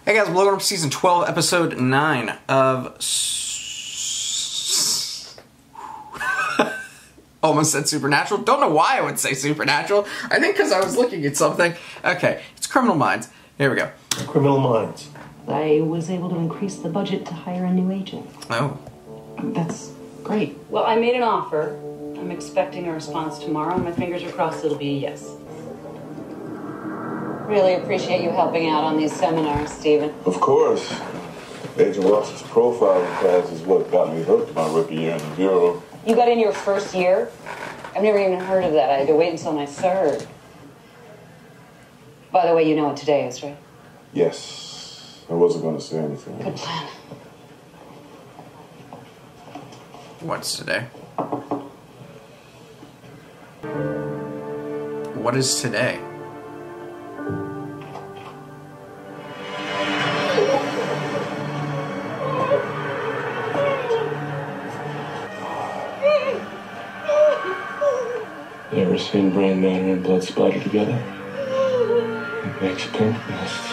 Hey guys, I'm Logan from Season 12, Episode 9 of... Almost said Supernatural. Don't know why I would say Supernatural. I think because I was looking at something. Okay, it's Criminal Minds. Here we go. Criminal Minds. I was able to increase the budget to hire a new agent. Oh. That's great. Well, I made an offer. I'm expecting a response tomorrow, and my fingers are crossed it'll be a yes. Really appreciate you helping out on these seminars, Stephen. Of course. Agent Ross's profiling class is what got me hooked my rookie year in the Bureau. You got in your first year? I've never even heard of that. I had to wait until my third. By the way, you know what today is, right? Yes. I wasn't going to say anything. Good plan. What's today? What is today? You ever seen brain matter and blood splatter together? It makes pink mist.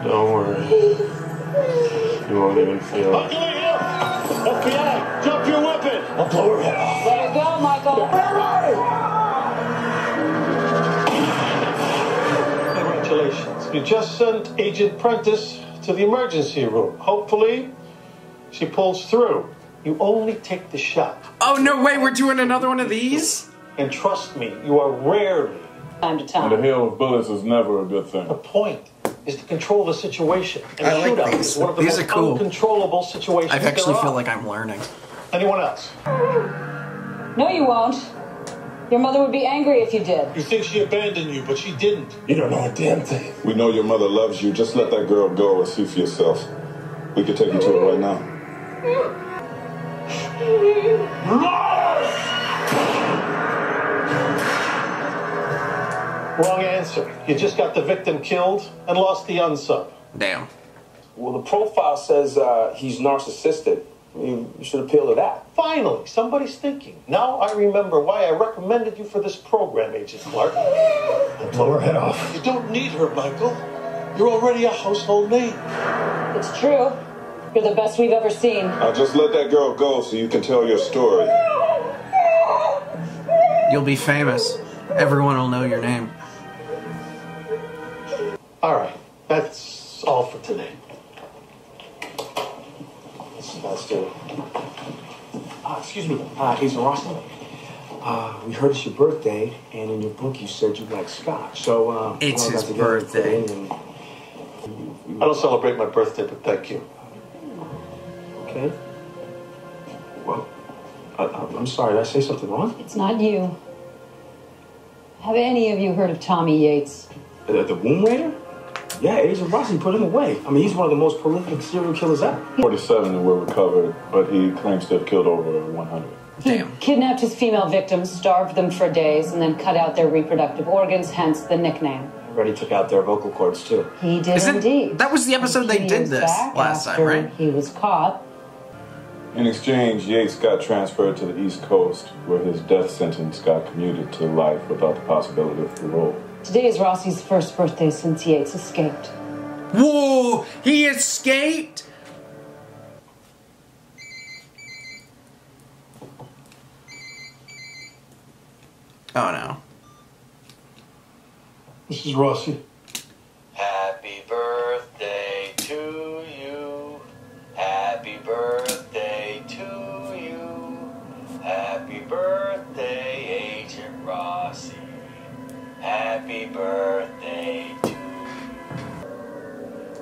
Don't worry. You won't even feel it. FBI, drop your weapon! I'll blow her head off. Let her go, Michael. Congratulations. You just sent Agent Prentice to the emergency room. Hopefully, she pulls through. You only take the shot. Oh, no way, we're doing another one of these? And trust me, you are rarely. Time to And time. a hail of bullets is never a good thing. The point is to control the situation. And I a like shootout these. is one of the These most are cool. uncontrollable situations I actually there feel are. like I'm learning. Anyone else? No, you won't. Your mother would be angry if you did. You think she abandoned you, but she didn't. You don't know a damn thing. We know your mother loves you. Just let that girl go and see for yourself. We can take you to her right now. Wrong answer. You just got the victim killed and lost the unsub. Damn. Well, the profile says he's narcissistic. You should appeal to that. Finally, somebody's thinking. Now I remember why I recommended you for this program, Agent Clark. I'll blow her head off. You don't need her, Michael. You're already a household name. It's true. You're the best we've ever seen. Now just let that girl go so you can tell your story. You'll be famous. Everyone will know your name. All right, that's all for today. Let's do it. Excuse me, Agent Rossi. We heard it's your birthday, and in your book you said you like scotch. So, It's I got his together and put birthday. it in I don't celebrate my birthday, but thank you. Okay. Well, I'm sorry. Did I say something wrong? It's not you. Have any of you heard of Tommy Yates? The womb raider? Yeah, Agent Rossi put him away. I mean, he's one of the most prolific serial killers ever. 47 were recovered, but he claims to have killed over 100. Damn. Kidnapped his female victims, starved them for days, and then cut out their reproductive organs, hence the nickname. Already took out their vocal cords, too. He did indeed. That was the episode they A few did years this back, last time, after right? He was caught. In exchange, Yates got transferred to the East Coast, where his death sentence got commuted to life without the possibility of parole. Today is Rossi's first birthday since Yates escaped. Whoa! He escaped? Oh no. This is Rossi. Happy birthday to you. Happy birthday to you. Happy birthday, Agent Rossi. Happy birthday to you.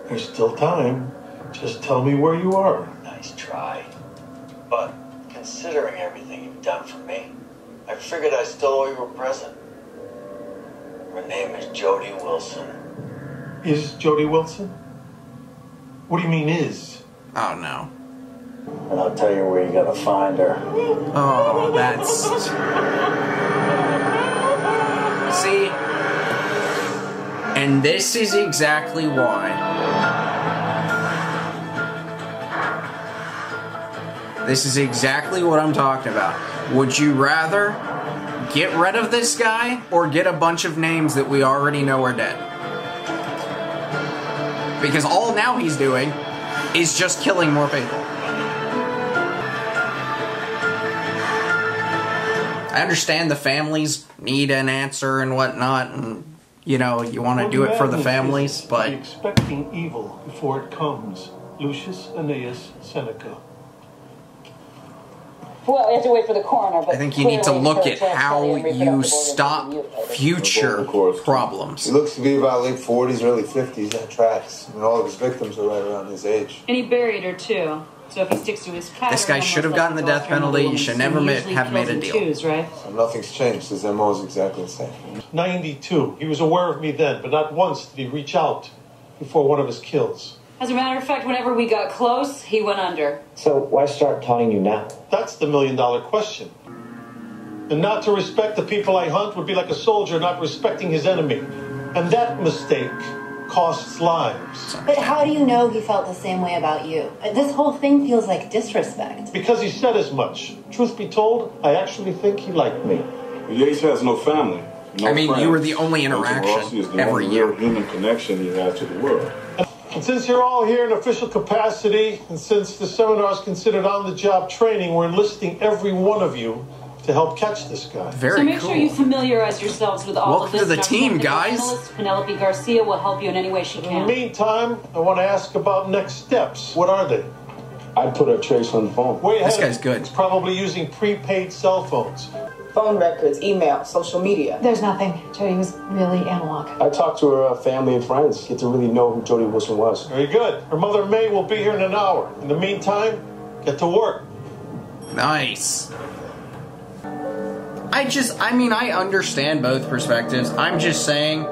There's still time. Just tell me where you are. Nice try. But considering everything you've done for me, I figured I still owe you a present. Her name is Jodie Wilson. Is Jodie Wilson? What do you mean, is? Oh no. And I'll tell you where you gotta find her. Oh, that's... See? And this is exactly why. This is exactly what I'm talking about. Would you rather get rid of this guy or get a bunch of names that we already know are dead. Because all now he's doing is just killing more people. I understand the families need an answer and whatnot, and you know, you want to do it for the families, but expecting evil before it comes. Lucius Aeneas Seneca. Well, we have to wait for the coroner, but I think you need to look at how you stop future problems. He looks to be about late 40s, early 50s. That tracks. And all of his victims are right around his age. And he buried her, too. So if he sticks to his pattern... This guy should have gotten the death penalty. You should never have made a deal. Right? So nothing's changed. His MO is exactly the same. 92. He was aware of me then, but not once did he reach out before one of his kills. As a matter of fact, whenever we got close, he went under. So why start taunting you now? That's the million-dollar question. And not to respect the people I hunt would be like a soldier not respecting his enemy. And that mistake costs lives. But how do you know he felt the same way about you? This whole thing feels like disrespect. Because he said as much. Truth be told, I actually think he liked me. Yates has no family. No I mean, friends. you were the only interaction is the every only year. real human connection he has to the world. And since you're all here in official capacity, and since the seminar is considered on-the-job training, we're enlisting every one of you to help catch this guy. Very so make cool. sure you familiarize yourselves with all of this. Welcome to the team, guys. Analyst Penelope Garcia will help you in any way she can. In the meantime, I want to ask about next steps. What are they? I'd put a trace on the phone. Way ahead. This guy's good. He's probably using prepaid cell phones. Phone records, email, social media. There's nothing. Jodie was really analog. I talked to her family and friends, get to really know who Jodie Wilson was. Very good. Her mother May will be here in an hour. In the meantime, get to work. Nice. I understand both perspectives. I'm just saying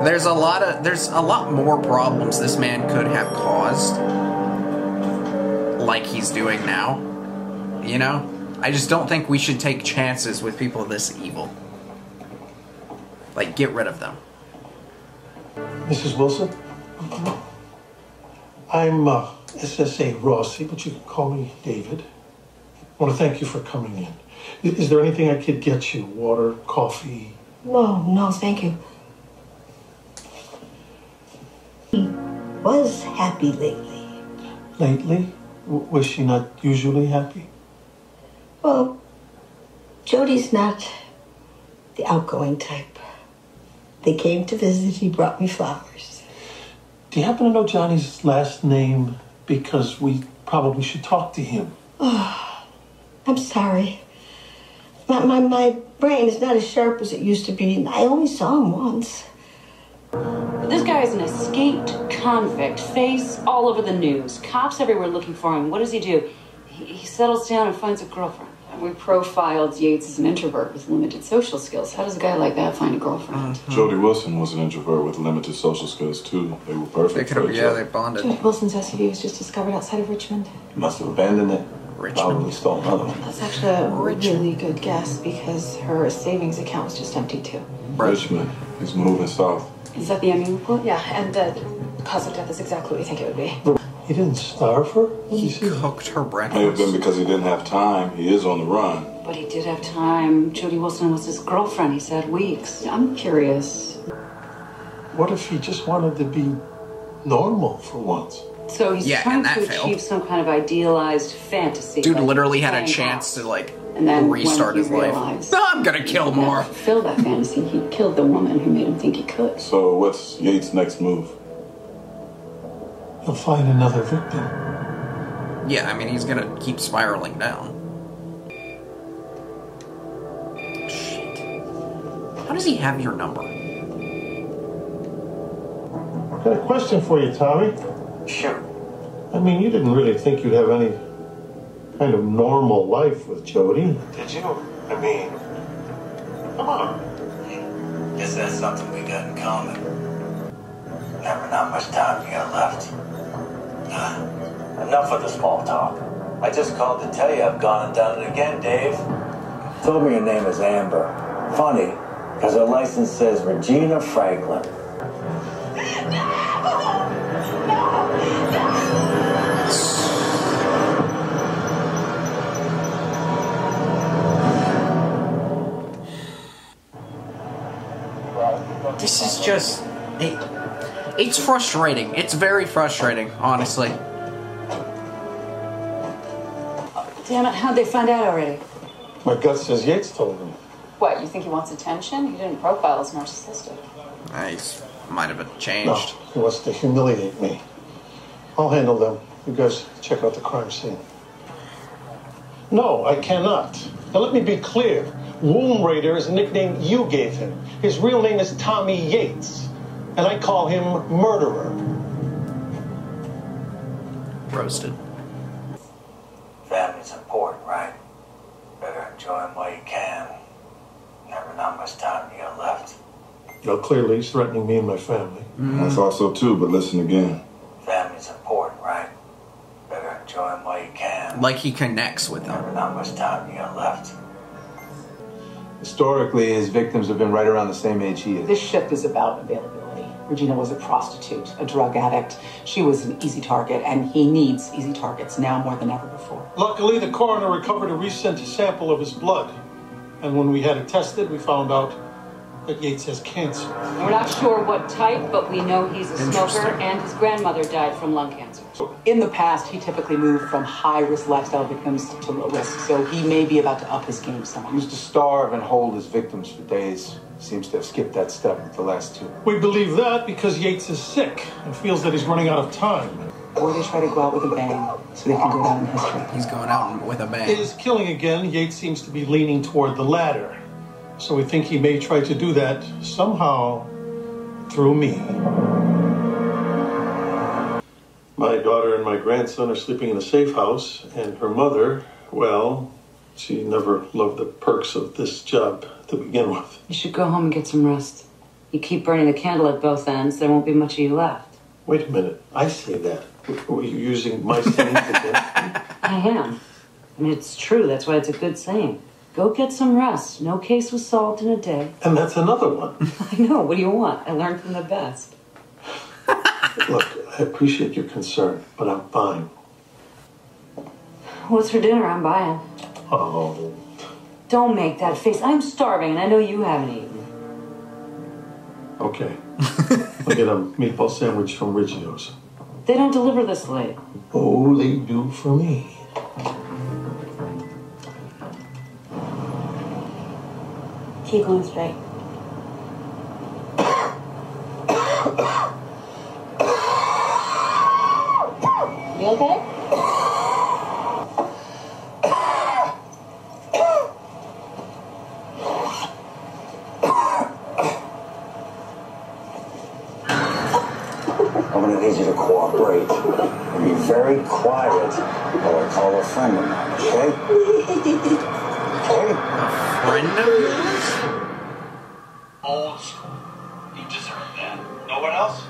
there's a lot more problems this man could have caused, like he's doing now. You know? I just don't think we should take chances with people this evil. Like, get rid of them. Mrs. Wilson? I'm SSA Rossi, but you can call me David. I want to thank you for coming in. Is there anything I could get you? Water, coffee? No, thank you. He was happy lately. Lately? Was she not usually happy? Well, Jodie's not the outgoing type. They came to visit. He brought me flowers. Do you happen to know Johnny's last name? Because we probably should talk to him. Oh, I'm sorry. My brain is not as sharp as it used to be. I only saw him once. This guy is an escaped convict. Face all over the news. Cops everywhere looking for him. What does he do? He settles down and finds a girlfriend. We profiled Yates as an introvert with limited social skills. How does a guy like that find a girlfriend? Jodie Wilson was an introvert with limited social skills, too. They were perfect. They could have, yeah, they bonded. Jodie Wilson's SUV was just discovered outside of Richmond. He must have abandoned it. Probably stole another one. That's actually a really good guess because her savings account was just empty too. Richmond. He's moving south. Is that the ME report? Yeah, and the cause of death is exactly what we think it would be. He didn't starve her? He cooked her breakfast. May have been because he didn't have time. He is on the run. But he did have time. Jodie Wilson was his girlfriend. He said weeks. I'm curious. What if he just wanted to be normal for once? So he's trying to achieve some kind of idealized fantasy. Dude like literally had a playing chance golf. to, like, And then restart his life. No, I'm gonna kill more. To fulfill that fantasy, he killed the woman who made him think he could. So what's Yates' next move? He'll find another victim. Yeah, I mean, he's gonna keep spiraling down. Shit. How does he have your number? I've got a question for you, Tommy. Sure. I mean, you didn't really think you'd have any kind of normal life with Jodie, did you? I mean, come on. Guess that's something we got in common. Never not much time you got left. Enough of the small talk. I just called to tell you I've gone and done it again, Dave. Told me your name is Amber. Funny, because her license says Regina Franklin. This is just... It's frustrating. It's very frustrating, honestly. Damn it, how'd they find out already? My gut says Yates told them. What, you think he wants attention? He didn't profile as narcissistic. Nice. Might have changed. No, he wants to humiliate me. I'll handle them. You guys check out the crime scene. No, I cannot. Now let me be clear. Womb Raider is a nickname you gave him. His real name is Tommy Yates. And I call him Murderer. Roasted. Family's important, right? Better enjoy them while you can. Never know how much time you got left. Now, clearly, he's threatening me and my family. I thought so too, but listen again. Family's important, right? Better enjoy them while you can. Like he connects with them. Never know how much time you got left. Historically, his victims have been right around the same age he is. This ship is about availability. Regina was a prostitute, a drug addict. She was an easy target, and he needs easy targets now more than ever before. Luckily, the coroner recovered a recent sample of his blood. And when we had it tested, we found out that Yates has cancer. We're not sure what type, but we know he's a smoker, and his grandmother died from lung cancer. In the past, he typically moved from high-risk lifestyle victims to low risk, so he may be about to up his game some. He used to starve and hold his victims for days. Seems to have skipped that step with the last two. We believe that because Yates is sick and feels that he's running out of time. Or they try to go out with a bang so they can go down in history. He's going out with a bang. Is killing again, Yates seems to be leaning toward the latter. So we think he may try to do that somehow through me. My daughter and my grandson are sleeping in a safe house, and her mother, well, she never loved the perks of this job to begin with. You should go home and get some rest. You keep burning the candle at both ends, there won't be much of you left. Wait a minute, I say that. Were you using my sayings against me? I am. I mean, it's true. That's why it's a good saying. Go get some rest. No case was solved in a day. And that's another one. I know. What do you want? I learned from the best. Look, I appreciate your concern, but I'm fine. What's for dinner? I'm buying. Oh. Don't make that face. I'm starving, and I know you haven't eaten. Okay. I'll get a meatball sandwich from Riggio's. They don't deliver this late. Oh, they do for me. Keep going straight. You okay? I'm gonna need you to cooperate and be very quiet while I call a friend of mine, okay? Okay? Friend of yours? Old school. You deserve that. No one else?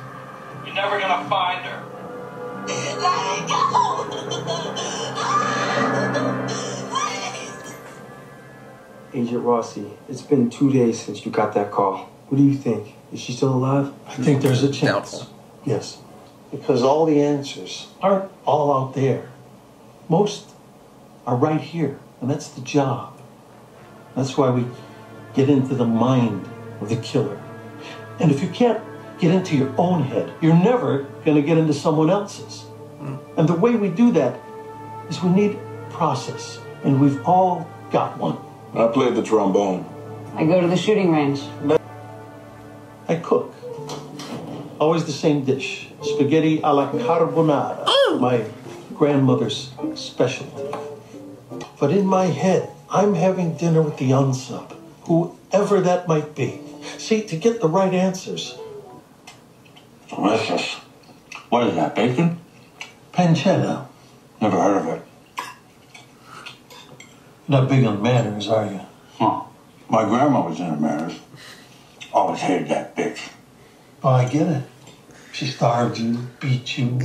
You're never gonna find her. Agent Rossi, it's been 2 days since you got that call. What do you think? Is she still alive? I think there's a chance. Yes. Because all the answers aren't all out there. Most are right here. And that's the job. That's why we get into the mind of the killer. And if you can't get into your own head, you're never going to get into someone else's. And the way we do that is we need process. And we've all got one. I played the trombone. I go to the shooting range. I cook. Always the same dish. Spaghetti alla carbonara. My grandmother's specialty. But in my head, I'm having dinner with the unsub, whoever that might be. See, to get the right answers. Delicious. What is that, bacon? Pancetta. Never heard of it. Not big on manners, are you? Huh. My grandma was into manners. Always hated that bitch. Oh, I get it. She starved you, beat you,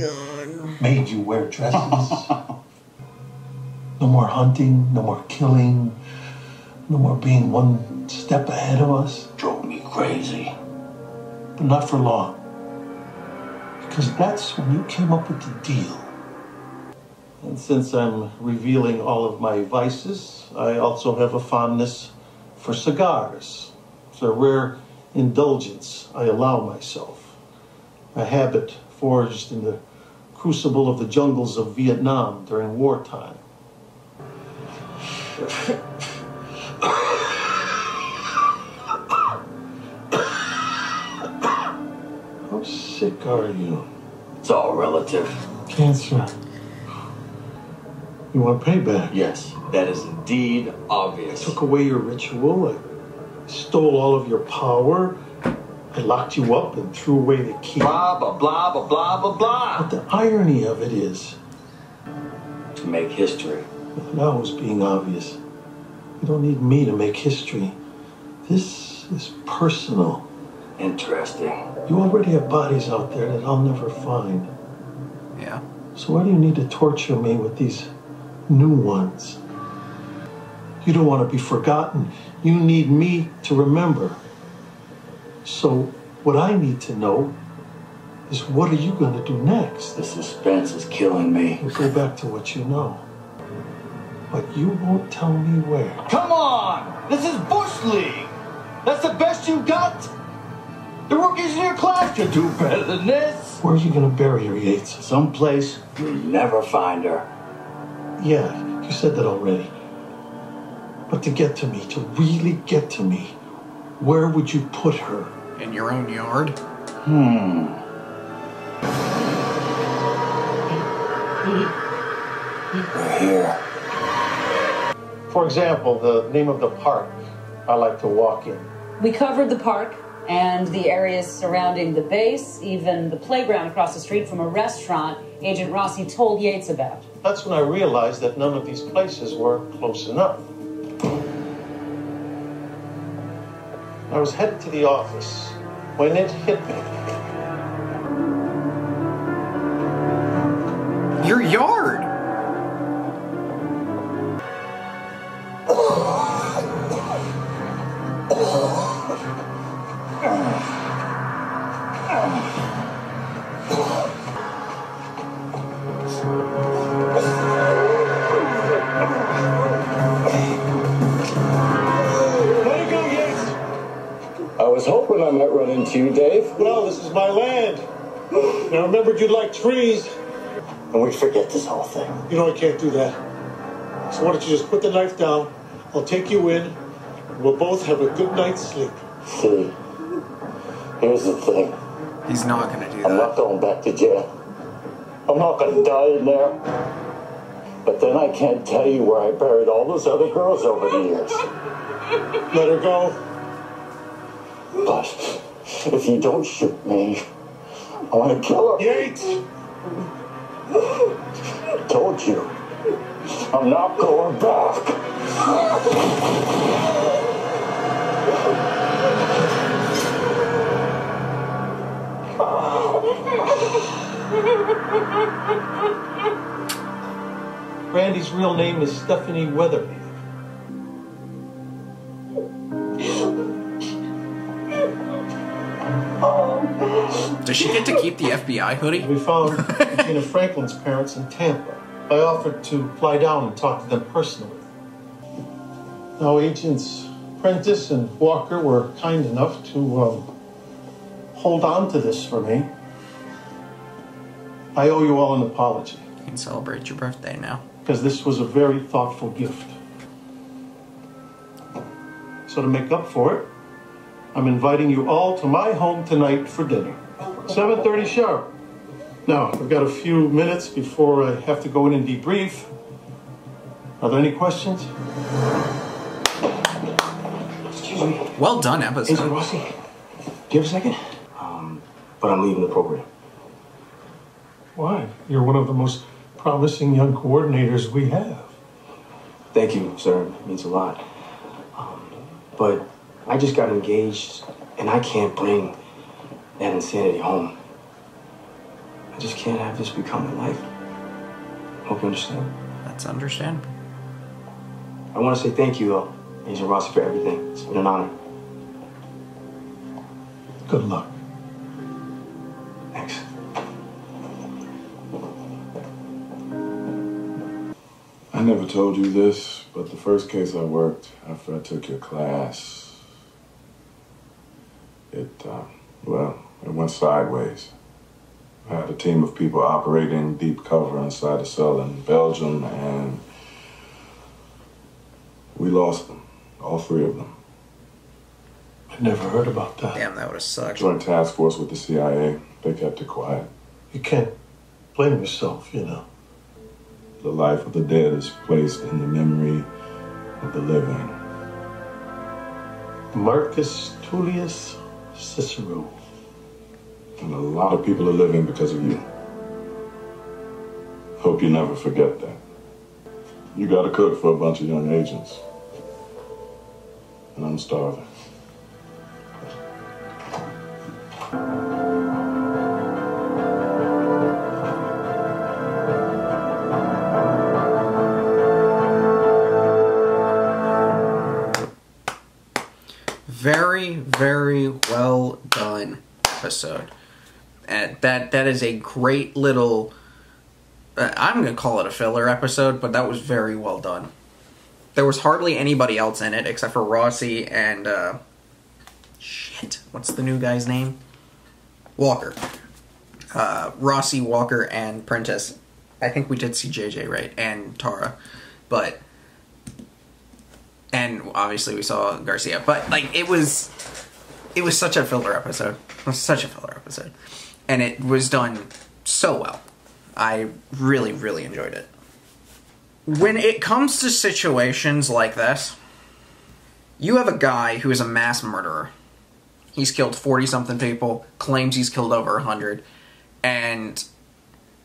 made you wear dresses. No more hunting, no more killing, no more being one step ahead of us. Drove me crazy. But not for long. Because that's when you came up with the deal. And since I'm revealing all of my vices, I also have a fondness for cigars. It's a rare indulgence I allow myself. A habit forged in the crucible of the jungles of Vietnam during wartime. How sick are you? It's all relative. Cancer. You want payback? Yes, that is indeed obvious. I took away your ritual. I stole all of your power. I locked you up and threw away the key. Blah, blah, blah, blah, blah, blah, blah. But the irony of it is... To make history. Now it's being obvious. You don't need me to make history. This is personal. Interesting. You already have bodies out there that I'll never find. Yeah. So why do you need to torture me with these new ones? You don't want to be forgotten. You need me to remember. So what I need to know is, what are you going to do next? The suspense is killing me. We'll go back to what you know. But you won't tell me where. Come on! This is Bushley! That's the best you got? The rookies in your class can do better than this. Where are you going to bury her, Yates? Someplace you'll never find her. Yeah, you said that already. But to get to me, to really get to me, where would you put her? In your own yard? We're here. For example, the name of the park I like to walk in. We covered the park and the areas surrounding the base, even the playground across the street from a restaurant Agent Rossi told Yates about. That's when I realized that none of these places were close enough. I was headed to the office when it hit me. Your yard! I was hoping I might run into you, Dave. Well, this is my land. And I remembered you like trees. And we forget this whole thing. You know I can't do that. So why don't you just put the knife down? I'll take you in. And we'll both have a good night's sleep. See, here's the thing. He's not going to do I'm that. not going back to jail. I'm not going to die in there. But then I can't tell you where I buried all those other girls over the years. Let her go. But if you don't shoot me, I want to kill her. Yates! I told you, I'm not going back. Randy's real name is Stephanie Weatherby. Does she get to keep the FBI hoodie? We found Regina Franklin's parents in Tampa. I offered to fly down and talk to them personally. Now, Agents Prentice and Walker were kind enough to hold on to this for me. I owe you all an apology. You can celebrate your birthday now. Because this was a very thoughtful gift. So to make up for it, I'm inviting you all to my home tonight for dinner. 7:30 sharp. Now, I've got a few minutes before I have to go in and debrief. Are there any questions? Excuse me. Well done, Agent episode. Rossi, do you have a second? But I'm leaving the program. Why? You're one of the most promising young coordinators we have. Thank you, sir. It means a lot. But I just got engaged, and I can't bring that insanity home. I just can't have this become my life. Hope you understand. That's understandable. I want to say thank you, though, Agent Rossi, for everything. It's been an honor. Good luck. Thanks. I never told you this, but the first case I worked after I took your class, it went sideways. I had a team of people operating deep cover inside a cell in Belgium, and we lost them, all 3 of them. I never heard about that. Damn, that would have sucked. Joint task force with the CIA. They kept it quiet. You can't blame yourself, you know. The life of the dead is placed in the memory of the living. Marcus Tullius Cicero. And a lot of people are living because of you. Hope you never forget that. You gotta cook for a bunch of young agents. And I'm starving. Very, very well done episode. And that is a great little... I'm going to call it a filler episode, but that was very well done. There was hardly anybody else in it except for Rossi and... what's the new guy's name? Walker. Rossi, Walker, and Prentice. I think we did see JJ, right? And Tara. But... And obviously we saw Garcia. But, like, it was such a filler episode. It was such a filler episode. And it was done so well. I really, really enjoyed it. When it comes to situations like this, you have a guy who is a mass murderer. He's killed 40-something people, claims he's killed over 100. And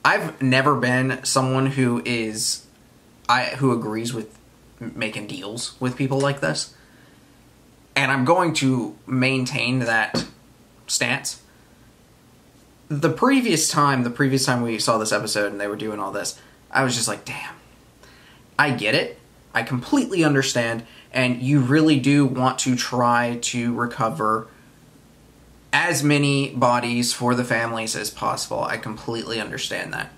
I've never been someone who agrees with making deals with people like this. And I'm going to maintain that stance. The previous time we saw this episode and they were doing all this, I was just like, damn. I get it. I completely understand. And you really do want to try to recover as many bodies for the families as possible. I completely understand that.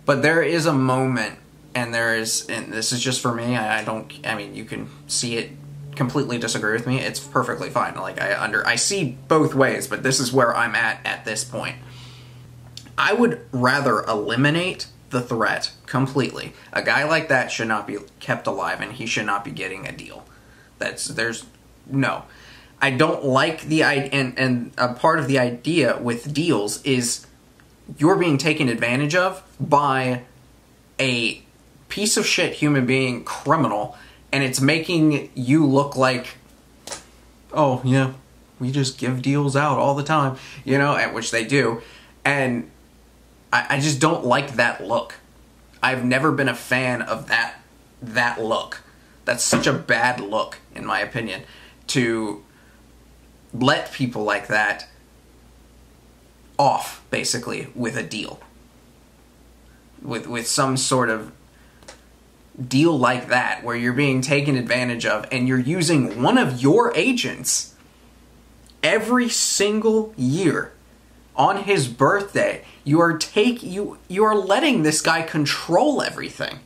But there is a moment, and this is just for me, you can see it, completely disagree with me, it's perfectly fine. Like, I see both ways, but this is where I'm at this point. I would rather eliminate the threat completely. A guy like that should not be kept alive, and he should not be getting a deal. No. I don't like the idea, and a part of the idea with deals is you're being taken advantage of by a piece of shit human being criminal, and it's making you look like, oh yeah, we just give deals out all the time, which they do, and I just don't like that look. I've never been a fan of that look. That's such a bad look, in my opinion, to let people like that off, basically, with a deal. With some sort of deal like that, where you're being taken advantage of, and you're using one of your agents every single year on his birthday. You are letting this guy control everything,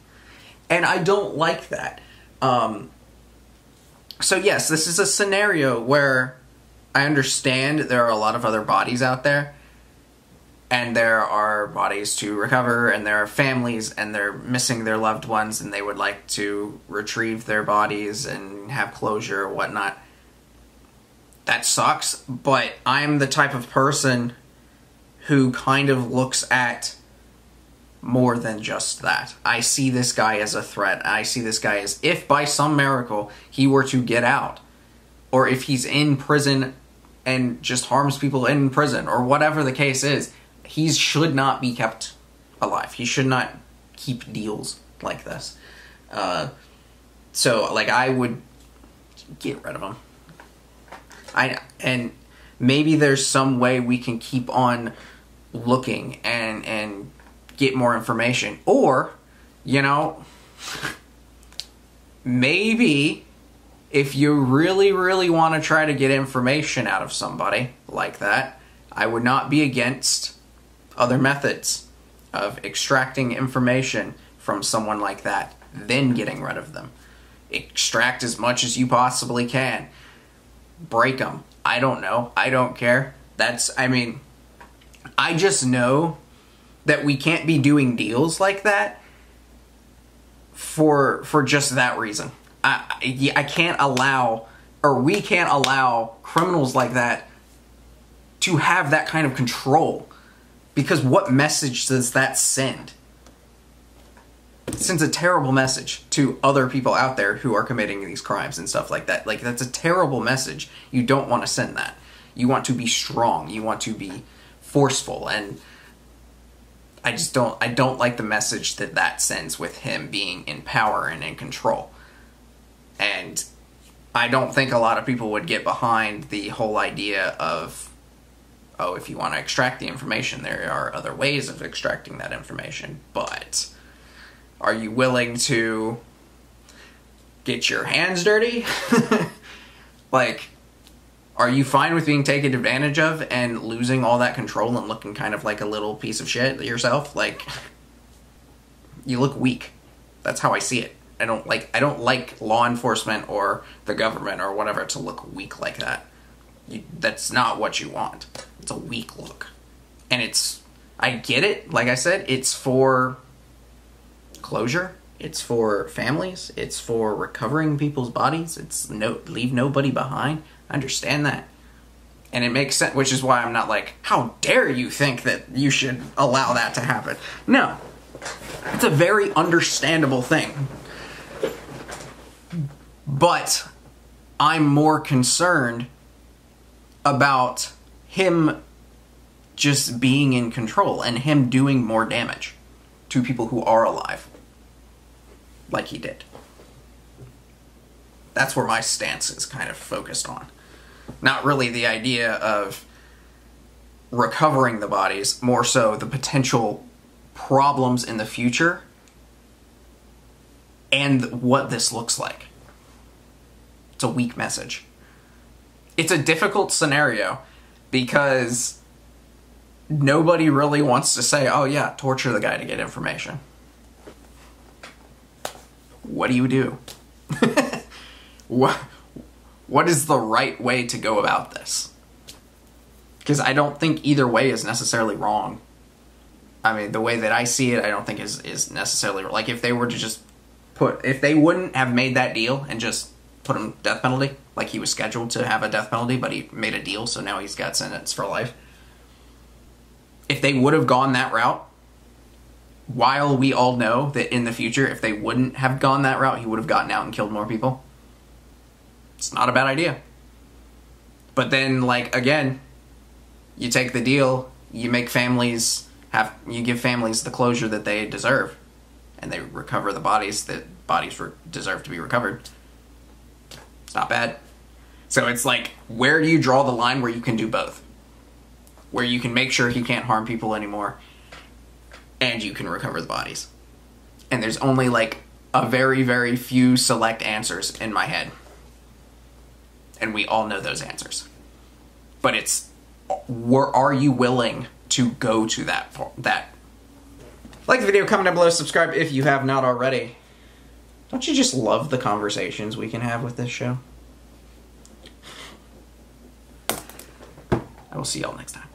and I don't like that. So yes, this is a scenario where I understand there are a lot of other bodies out there, and there are bodies to recover, and there are families, and they're missing their loved ones, and they would like to retrieve their bodies and have closure or whatnot. That sucks, but I'm the type of person who kind of looks at more than just that. I see this guy as a threat. I see this guy as, if by some miracle he were to get out, or if he's in prison and just harms people in prison, or whatever the case is, he should not be kept alive. He should not keep deals like this. So, like, I would get rid of him. And maybe there's some way we can keep on looking and get more information. Or, maybe if you really, really want to try to get information out of somebody like that, I would not be against other methods of extracting information from someone like that, then getting rid of them. Extract as much as you possibly can. Break them. I don't know. I don't care. I mean, I just know that we can't be doing deals like that for just that reason. I can't allow, or we can't allow criminals like that to have that kind of control. Because what message does that send? It sends a terrible message to other people out there who are committing these crimes and stuff like that. Like, that's a terrible message. You don't want to send that. You want to be strong. You want to be forceful. And I don't like the message that sends with him being in power and in control. And I don't think a lot of people would get behind the whole idea of, oh, if you want to extract the information, there are other ways of extracting that information. But are you willing to get your hands dirty? Like, are you fine with being taken advantage of and losing all that control and looking kind of like a little piece of shit yourself? Like, you look weak. That's how I see it. I don't like law enforcement or the government or whatever to look weak like that. That's not what you want. It's a weak look. And I get it. Like I said, it's for closure. It's for families. It's for recovering people's bodies. It's leave nobody behind. I understand that. And it makes sense, which is why I'm not like, how dare you think that you should allow that to happen? No. It's a very understandable thing. But I'm more concerned about him just being in control and him doing more damage to people who are alive. Like he did. That's where my stance is kind of focused on. Not really the idea of recovering the bodies, more so the potential problems in the future and what this looks like. It's a weak message. It's a difficult scenario because nobody really wants to say, oh yeah, torture the guy to get information. What do you do? What is the right way to go about this? Because I don't think either way is necessarily wrong. I mean, the way that I see it, I don't think is necessarily... Like, if they were to just if they wouldn't have made that deal and just put him death penalty, like he was scheduled to have a death penalty, but he made a deal, so now he's got sentence for life. If they would have gone that route, while we all know that in the future, if they wouldn't have gone that route, he would have gotten out and killed more people. It's not a bad idea. But then, like, again, you take the deal, you make families you give families the closure that they deserve, and they recover the bodies that deserve to be recovered. It's not bad. So it's like, where do you draw the line where you can do both? Where you can make sure he can't harm people anymore, and you can recover the bodies. And there's only like a very, very few select answers in my head. And we all know those answers. But it's, are you willing to go to that? Like the video, comment down below, subscribe if you have not already. Don't you just love the conversations we can have with this show? I will see y'all next time.